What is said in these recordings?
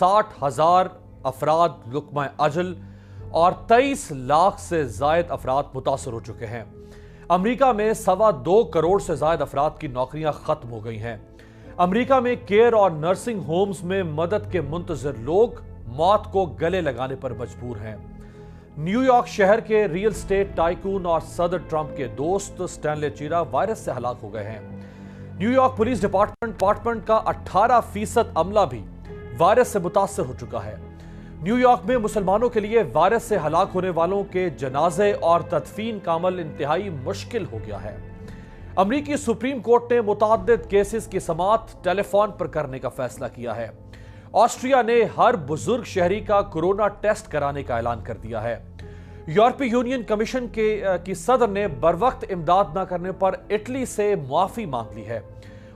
60,000 افراد لقمہ اجل اور 23 لاکھ سے زائد افراد متاثر ہو چکے ہیں۔ امریکہ میں 2.25 کروڑ سے زائد افراد کی نوکریاں ختم ہو گئی ہیں۔ امریکہ میں کیئر اور نرسنگ ہومز میں مدد کے منتظر لوگ موت کو گلے لگانے پر مجبور ہیں۔ نیو یارک شہر کے ریل اسٹیٹ ٹائکون اور صدر ٹرمپ کے دوست سٹینلے چیرا وائرس سے ہلاک ہو گئے ہیں۔ نیو یارک پولیس ڈپارٹمنٹ کا 18% عملہ بھی وائرس سے متاثر ہو چکا ہے۔ نیو یارک میں مسلمانوں کے لیے وائرس سے ہلاک ہونے والوں کے جنازے اور تدفین کا عمل انتہائی مشکل ہو گیا ہے۔ امریکی سپریم کورٹ نے متعدد کیسز کی سماعت ٹیلی فون پر کرنے کا فیصلہ کیا ہے۔ آسٹریا نے ہر بزرگ شہری کا کورونا ٹیسٹ کرانے کا اعلان کر دیا ہے۔ یورپی یونین کمیشن کی صدر نے بروقت امداد نہ کرنے پر اٹلی سے معافی مانگ لی ہے۔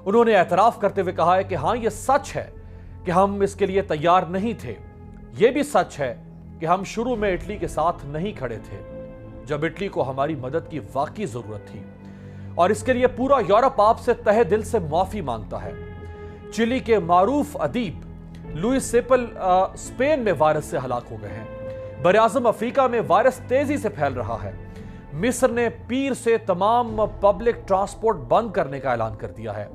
انہوں نے اعتراف کرتے ہوئے کہا ہے کہ ہاں یہ سچ ہے کہ ہم اس کے لیے تیار نہیں تھے۔ یہ بھی سچ ہے کہ ہم شروع میں اٹلی کے ساتھ نہیں کھڑے تھے جب اٹلی کو ہماری مدد کی واقعی ضرورت تھی، اور اس کے لیے پورا یورپ آپ سے تہہ دل سے معافی مانگتا ہے۔ چلی کے معروف ادیب لوئس سیپل اسپین میں وائرس سے ہلاک ہو گئے ہیں۔ براعظم افریقہ میں وائرس تیزی سے پھیل رہا ہے۔ مصر نے پیر سے تمام پبلک ٹرانسپورٹ بند کرنے کا اعلان کر دیا ہے۔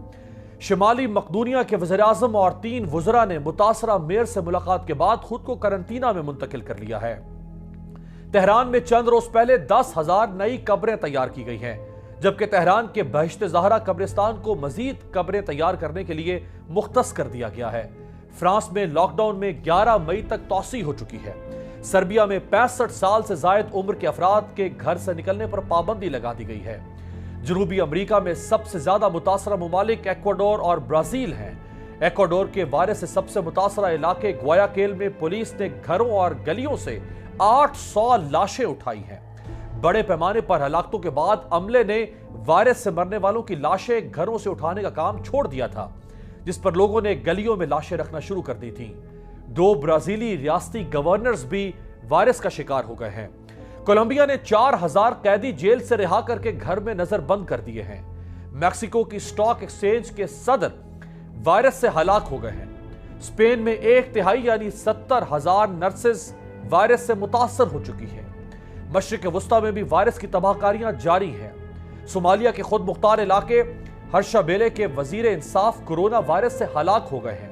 شمالی مقدونیہ کے وزیراعظم اور 3 وزراء نے متاثرہ میئر سے ملاقات کے بعد خود کو قرنطینہ میں منتقل کر لیا ہے۔ تہران میں چند روز پہلے 10,000 نئی قبریں تیار کی گئی ہیں، جبکہ تہران کے بہشت زہرا قبرستان کو مزید قبریں تیار کرنے کے لیے مختص کر دیا گیا ہے۔ فرانس میں لاک ڈاؤن میں 11 مئی تک توسیع ہو چکی ہے۔ سربیا میں 65 سال سے زائد عمر کے افراد کے گھر سے نکلنے پر پابندی لگا دی گئی ہے۔ جنوبی امریکہ میں سب سے زیادہ متاثرہ ممالک ایکواڈور اور برازیل ہیں۔ ایکواڈور کے وائرس سے سب سے متاثرہ علاقے گویاکیل میں پولیس نے گھروں اور گلیوں سے 800 لاشیں اٹھائی ہیں۔ بڑے پیمانے پر ہلاکتوں کے بعد عملے نے وائرس سے مرنے والوں کی لاشیں گھروں سے اٹھانے کا کام چھوڑ دیا تھا، جس پر لوگوں نے گلیوں میں لاشیں رکھنا شروع کر دی تھیں۔ 2 برازیلی ریاستی گورنرز بھی وائرس کا شکار ہو گئے ہیں۔ کولمبیا نے 4,000 قیدی جیل سے رہا کر کے گھر میں نظر بند کر دیے ہیں۔ میکسیکو کی سٹاک ایکسچینج کے صدر وائرس سے ہلاک ہو گئے ہیں۔ اسپین میں 1/3 یعنی 70,000 نرسز وائرس سے متاثر ہو چکی ہیں۔ مشرق وسطی میں بھی وائرس کی تباہ کاریاں جاری ہیں۔ صومالیہ کے خود مختار علاقے ہرشا بیلے کے وزیر انصاف کورونا وائرس سے ہلاک ہو گئے ہیں۔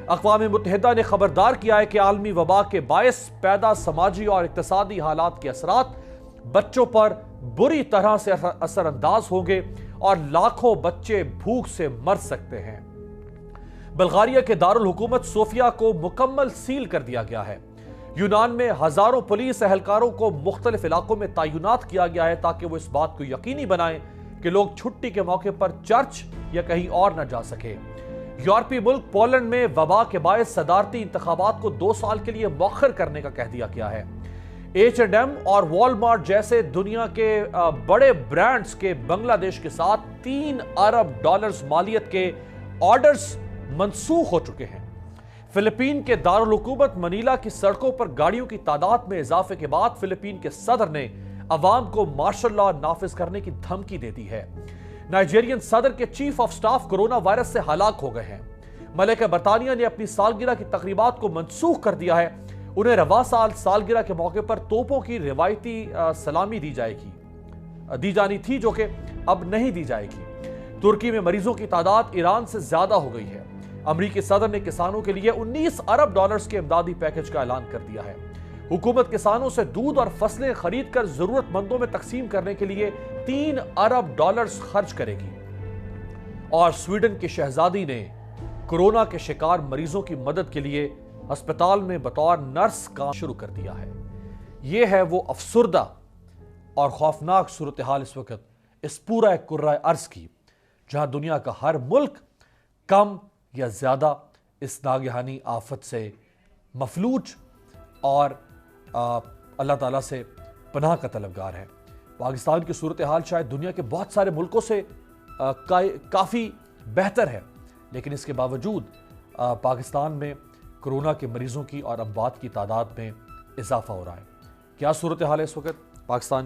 اقوام متحدہ نے خبردار کیا ہے کہ عالمی وبا کے باعث پیدا سماجی اور اقتصادی حالات کے اثرات بچوں پر بری طرح سے اثر انداز ہوں گے اور لاکھوں بچے بھوک سے مر سکتے ہیں۔ بلغاریہ کے دارالحکومت صوفیہ کو مکمل سیل کر دیا گیا ہے۔ یونان میں ہزاروں پولیس اہلکاروں کو مختلف علاقوں میں تعینات کیا گیا ہے تاکہ وہ اس بات کو یقینی بنائیں کہ لوگ چھٹی کے موقع پر چرچ یا کہیں اور نہ جا سکے۔ یورپی ملک پولینڈ میں وبا کے باعث صدارتی انتخابات کو 2 سال کے لیے مؤخر کرنے کا کہہ دیا گیا ہے۔ H&M اور والمارٹ جیسے دنیا کے بڑے برانڈز کے بنگلہ دیش کے ساتھ $3 ارب مالیت کے آرڈرز منسوخ ہو چکے ہیں۔ فلپین کے دارالحکومت منیلا کی سڑکوں پر گاڑیوں کی تعداد میں اضافے کے بعد فلپین کے صدر نے عوام کو مارشل لاء نافذ کرنے کی دھمکی دے دی ہے۔ نائجیرین صدر کے chief of staff corona virus سے ہلاک ہو گئے ہیں۔ ملکہ برطانیہ نے اپنی سالگرہ کی تقریبات کو منسوخ کر دیا ہے۔ انہیں رواں سال سالگرہ کے موقع پر توپوں کی روایتی سلامی دی جانی تھی، جو کہ اب نہیں دی جائے گی۔ ترکی میں مریضوں کی تعداد ایران سے زیادہ ہو گئی ہے۔ امریکی صدر نے کسانوں کے لیے $19 ارب کے امدادی پیکج کا اعلان کر دیا ہے۔ حکومت کسانوں سے دودھ اور فصلیں خرید کر ضرورت مندوں میں تقسیم کرنے کے لیے $3 ارب خرچ کرے گی۔ اور سویڈن کی شہزادی نے کورونا کے شکار مریضوں کی مدد کے لیے ہسپتال میں بطور نرس کام شروع کر دیا ہے۔ یہ ہے وہ افسردہ اور خوفناک صورتحال اس وقت اس پورا کرۂ ارض کی، جہاں دنیا کا ہر ملک کم یا زیادہ اس ناگہانی آفت سے مفلوج اور اللہ تعالیٰ سے پناہ کا طلبگار ہے۔ پاکستان کی صورتحال شاید دنیا کے بہت سارے ملکوں سے کافی بہتر ہے، لیکن اس کے باوجود پاکستان میں کورونا کے مریضوں کی اور اموات کی تعداد میں اضافہ ہو رہا ہے۔ کیا صورتحال ہے اس وقت پاکستان